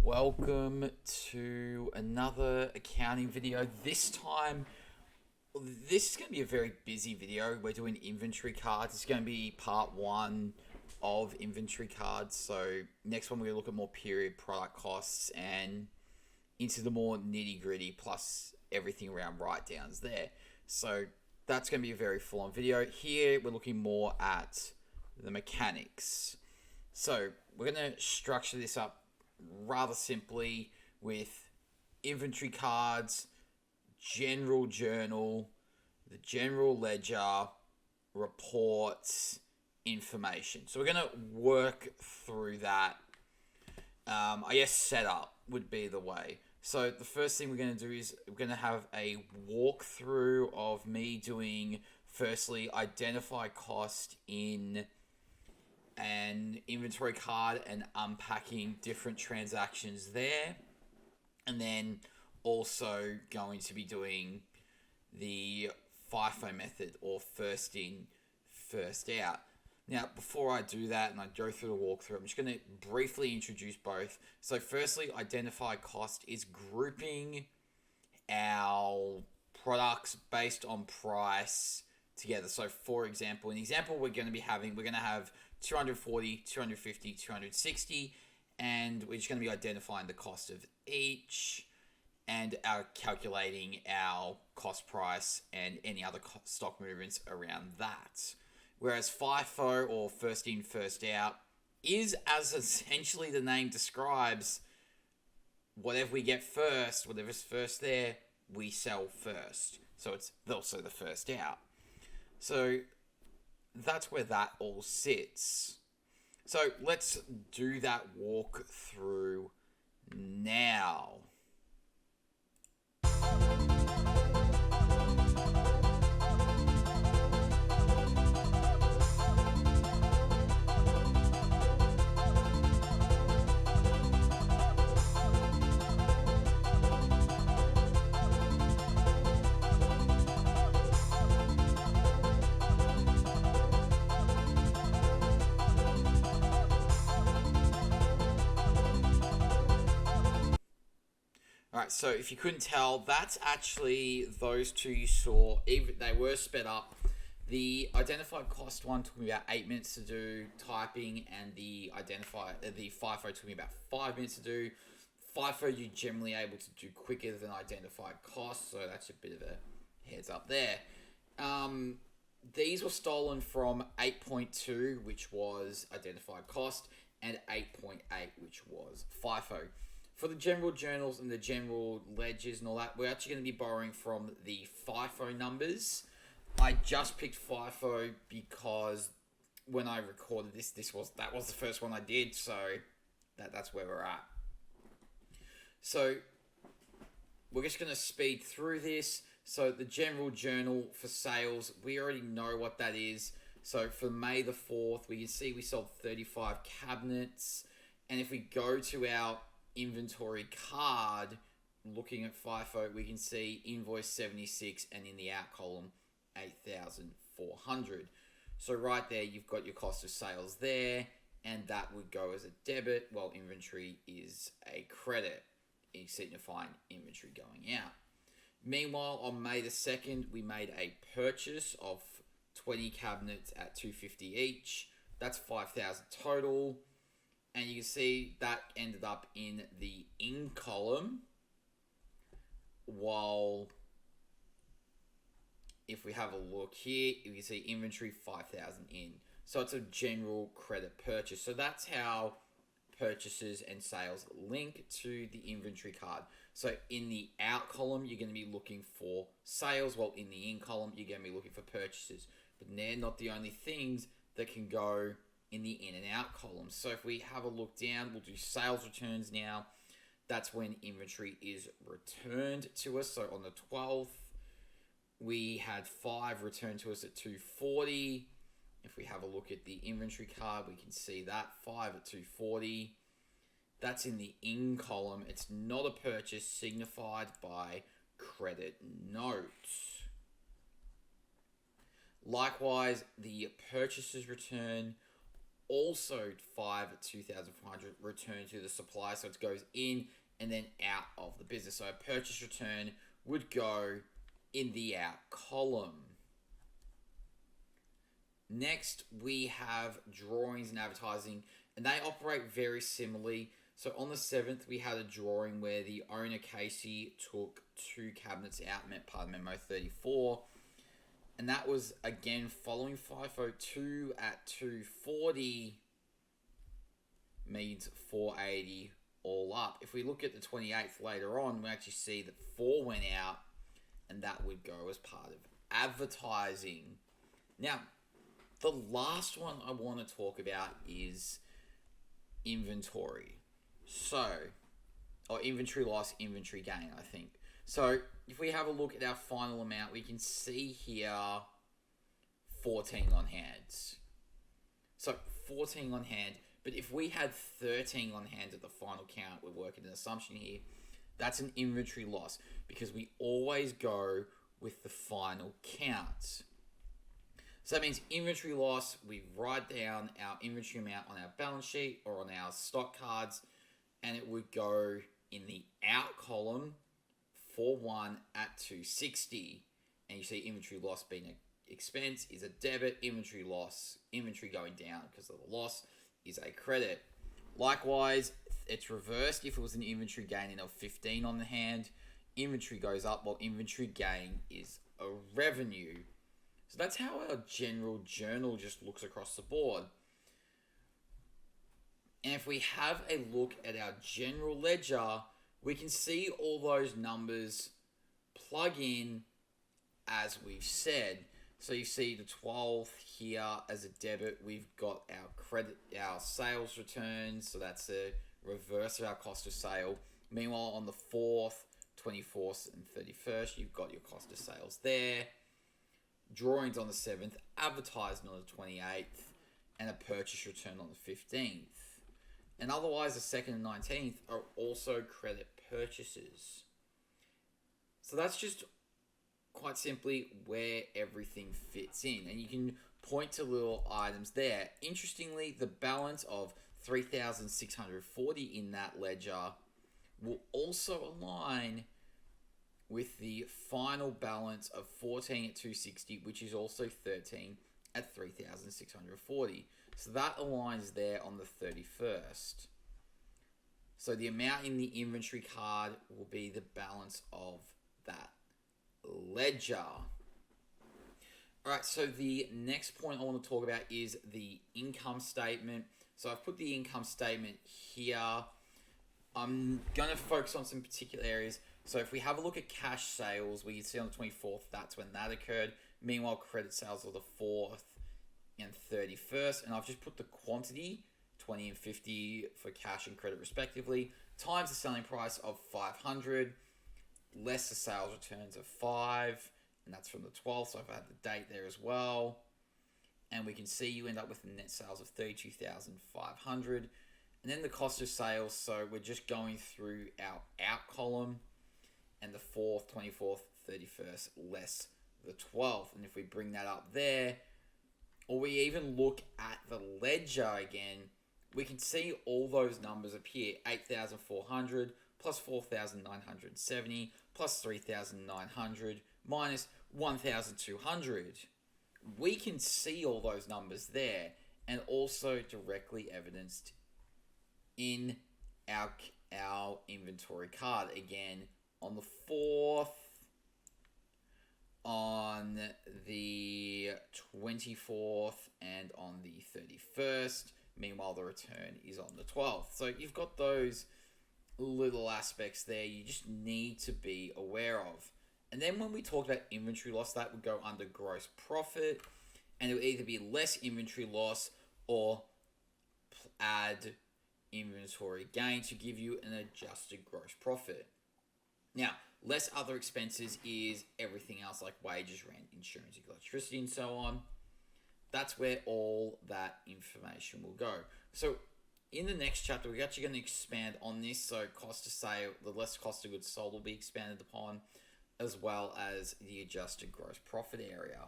Welcome to another accounting video. This time, this is going to be a very busy video. We're doing inventory cards. It's going to be part one of inventory cards. So next one, we're going to look at more period product costs and into the more nitty gritty plus everything around write downs there. So that's going to be a very full on video. Here, we're looking more at the mechanics. So we're going to structure this up rather simply with inventory cards, general journal, the general ledger, reports, information. So we're going to work through that. I guess setup would be the way. So the first thing we're going to do is we're going to have a walkthrough of me doing, firstly, identify cost in an inventory card and unpacking different transactions there, and then also going to be doing the FIFO method, or first in, first out. Now, before I do that and I go through the walkthrough, I'm just going to briefly introduce both. So firstly, identify cost is grouping our products based on price together. So for example, in the example we're going to have 240, 250, 260, and we're just going to be identifying the cost of each and calculating our cost price and any other stock movements around that. Whereas FIFO, or first in, first out, is, as essentially the name describes, whatever we get first, whatever's first there, we sell first. So it's also the first out. So that's where that all sits. So let's do that walk through now. Alright, so if you couldn't tell, that's actually those two you saw. Even they were sped up. The identified cost one took me about 8 minutes to do typing, and the FIFO took me about 5 minutes to do. FIFO you're generally able to do quicker than identified cost, so that's a bit of a heads up there. These were stolen from 8.2, which was identified cost, and 8.8, which was FIFO. For the general journals and the general ledgers and all that, we're actually going to be borrowing from the FIFO numbers. I just picked FIFO because when I recorded that was the first one I did, so that's where we're at. So we're just going to speed through this. So the general journal for sales, we already know what that is. So for May the 4th, we can see we sold 35 cabinets. And if we go to our inventory card, looking at FIFO, we can see invoice 76 and in the out column 8,400. So right there you've got your cost of sales there, and that would go as a debit while inventory is a credit, signifying inventory going out. Meanwhile, on May the 2nd, we made a purchase of 20 cabinets at $250 each. That's 5,000 total. And you can see that ended up in the in column, while if we have a look here, you can see inventory 5,000 in. So it's a general credit purchase. So that's how purchases and sales link to the inventory card. So in the out column, you're going to be looking for sales, while in the in column, you're going to be looking for purchases. But they're not the only things that can go in the in and out columns. So if we have a look down, we'll do sales returns now. That's when inventory is returned to us. So on the 12th, we had 5 returned to us at 240. If we have a look at the inventory card, we can see that 5 at 240. That's in the in column. It's not a purchase, signified by credit note. Likewise, the purchases return also 5 at 2,400 return to the supplier. So it goes in and then out of the business. So a purchase return would go in the out column. Next, we have drawings and advertising, and they operate very similarly. So on the 7th, we had a drawing where the owner, Casey, took 2 cabinets out, met part of memo 34. And that was, again, following FIFO. 2 at 240 means 480 all up. If we look at the 28th later on, we actually see that 4 went out, and that would go as part of advertising. Now, the last one I want to talk about is inventory. So, or inventory loss, inventory gain, I think. So, if we have a look at our final amount, we can see here 14 on hand. So, 14 on hand. But if we had 13 on hand at the final count, we're working an assumption here. That's an inventory loss because we always go with the final count. So that means inventory loss, we write down our inventory amount on our balance sheet or on our stock cards, and it would go in the out column for 1 at 260. And you see inventory loss being an expense is a debit, inventory loss, inventory going down because of the loss is a credit. Likewise, it's reversed if it was an inventory gain of 15 on the hand. Inventory goes up while inventory gain is a revenue. So that's how our general journal just looks across the board. And if we have a look at our general ledger, we can see all those numbers plug in as we've said. So you see the 12th here as a debit. We've got our credit, our sales returns. So that's a reverse of our cost of sale. Meanwhile, on the 4th, 24th, and 31st, you've got your cost of sales there. Drawings on the 7th, advertising on the 28th, and a purchase return on the 15th. And otherwise, the 2nd and 19th are also credit purchases. So that's just quite simply where everything fits in. And you can point to little items there. Interestingly, the balance of 3,640 in that ledger will also align with the final balance of 14 at 260, which is also 13 at 3,640. So that aligns there on the 31st. So the amount in the inventory card will be the balance of that ledger. Alright, so the next point I want to talk about is the income statement. So I've put the income statement here. I'm going to focus on some particular areas. So if we have a look at cash sales, we can see on the 24th, that's when that occurred. Meanwhile, credit sales are the 4th and 31st. And I've just put the quantity, 20 and 50 for cash and credit respectively, times the selling price of 500, less the sales returns of 5. And that's from the 12th, so I've had the date there as well. And we can see you end up with net sales of 32,500. And then the cost of sales, so we're just going through our out column. And the 4th, 24th, 31st, less the 12th. And if we bring that up there, or we even look at the ledger again, we can see all those numbers appear. 8,400 plus 4,970 plus 3,900 minus 1,200. We can see all those numbers there and also directly evidenced in our inventory card. Again, on the 4th, on the 24th, and on the 31st. Meanwhile, the return is on the 12th. So you've got those little aspects there you just need to be aware of. And then when we talked about inventory loss, that would go under gross profit. And it would either be less inventory loss or add inventory gain to give you an adjusted gross profit. Now, less other expenses is everything else like wages, rent, insurance, electricity, and so on. That's where all that information will go. So in the next chapter, we're actually going to expand on this. So cost of sale, the less cost of goods sold will be expanded upon, as well as the adjusted gross profit area.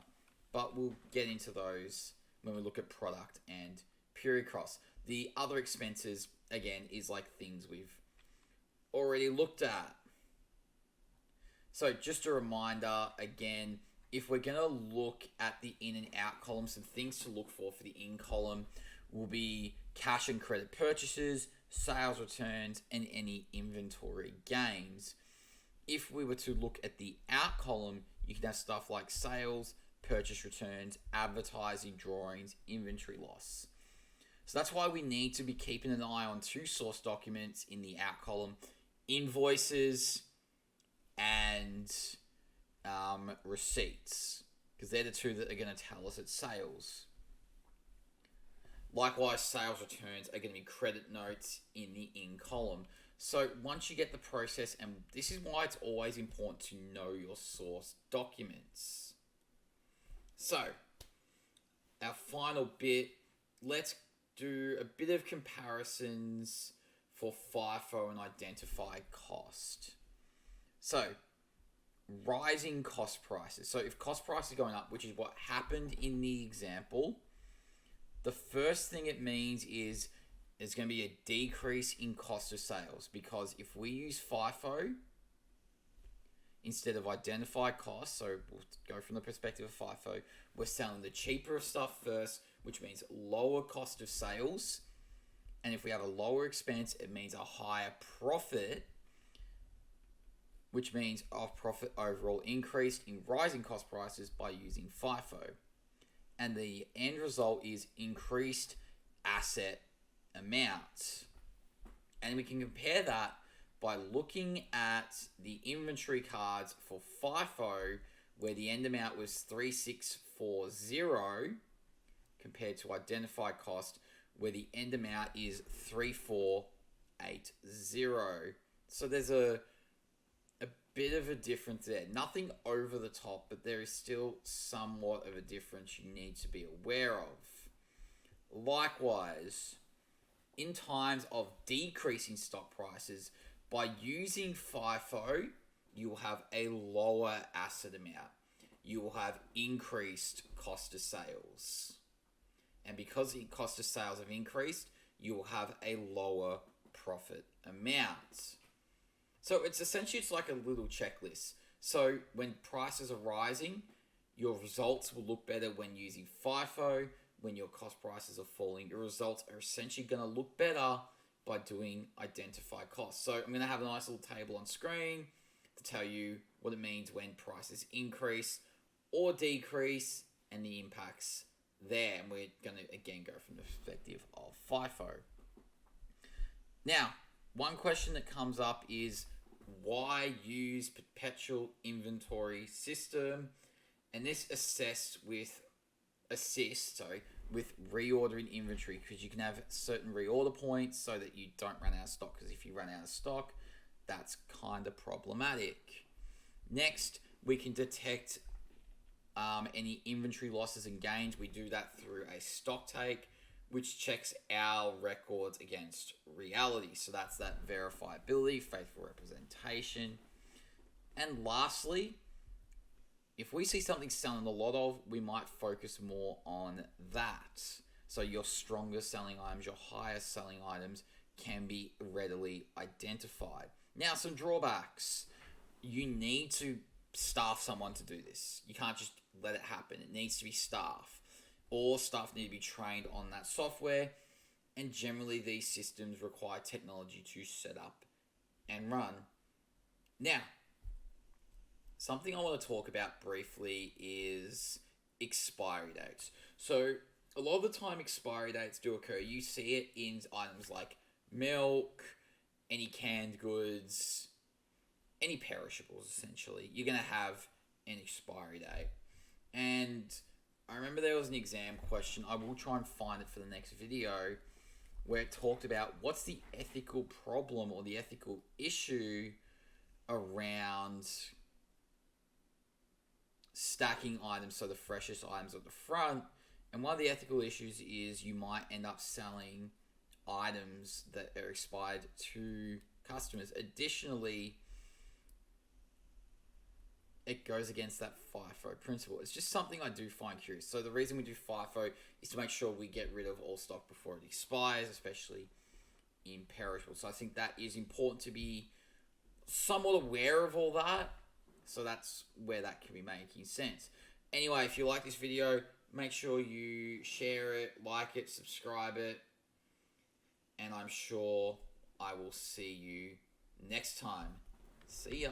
But we'll get into those when we look at product and period cross. The other expenses, again, is like things we've already looked at. So just a reminder, again, if we're going to look at the in and out column, some things to look for the in column will be cash and credit purchases, sales returns, and any inventory gains. If we were to look at the out column, you can have stuff like sales, purchase returns, advertising, drawings, inventory loss. So that's why we need to be keeping an eye on two source documents in the out column: invoices and receipts, because they're the two that are going to tell us it's sales. Likewise, sales returns are going to be credit notes in the in column. So once you get the process, and this is why it's always important to know your source documents. So our final bit, let's do a bit of comparisons for FIFO and identified cost. So rising cost prices. So if cost prices are going up, which is what happened in the example, the first thing it means is there's going to be a decrease in cost of sales, because if we use FIFO instead of identified costs, so we'll go from the perspective of FIFO, we're selling the cheaper stuff first, which means lower cost of sales. And if we have a lower expense, it means a higher profit, which means our profit overall increased in rising cost prices by using FIFO. And the end result is increased asset amount. And we can compare that by looking at the inventory cards for FIFO, where the end amount was 3640, compared to identified cost, where the end amount is 3480. So there's a bit of a difference there. Nothing over the top, but there is still somewhat of a difference you need to be aware of. Likewise, in times of decreasing stock prices, by using FIFO, you will have a lower asset amount. You will have increased cost of sales. And because the cost of sales have increased, you will have a lower profit amount. So it's like a little checklist. So when prices are rising, your results will look better when using FIFO. When your cost prices are falling, your results are essentially going to look better by doing identified costs. So I'm going to have a nice little table on screen to tell you what it means when prices increase or decrease and the impacts there. And we're going to, again, go from the perspective of FIFO. Now, one question that comes up is, why use Perpetual inventory system? And this assists with reordering inventory, because you can have certain reorder points so that you don't run out of stock, because if you run out of stock, that's kind of problematic. Next, we can detect any inventory losses and gains. We do that through a stock take, which checks our records against reality. So that's that verifiability, faithful representation. And lastly, if we see something selling a lot of, we might focus more on that. So your stronger selling items, your highest selling items can be readily identified. Now, some drawbacks. You need to staff someone to do this. You can't just let it happen. It needs to be staff. Or staff need to be trained on that software. And generally, these systems require technology to set up and run. Now, something I want to talk about briefly is expiry dates. So a lot of the time expiry dates do occur. You see it in items like milk, any canned goods, any perishables, essentially. You're going to have an expiry date. And I remember there was an exam question. I will try and find it for the next video, where it talked about what's the ethical problem or the ethical issue around stacking items, so the freshest items at the front. And one of the ethical issues is you might end up selling items that are expired to customers. Additionally, it goes against that FIFO principle. It's just something I do find curious. So the reason we do FIFO is to make sure we get rid of all stock before it expires, especially in perishable. So I think that is important to be somewhat aware of all that. So that's where that can be making sense. Anyway, if you like this video, make sure you share it, like it, subscribe it, and I'm sure I will see you next time. See ya.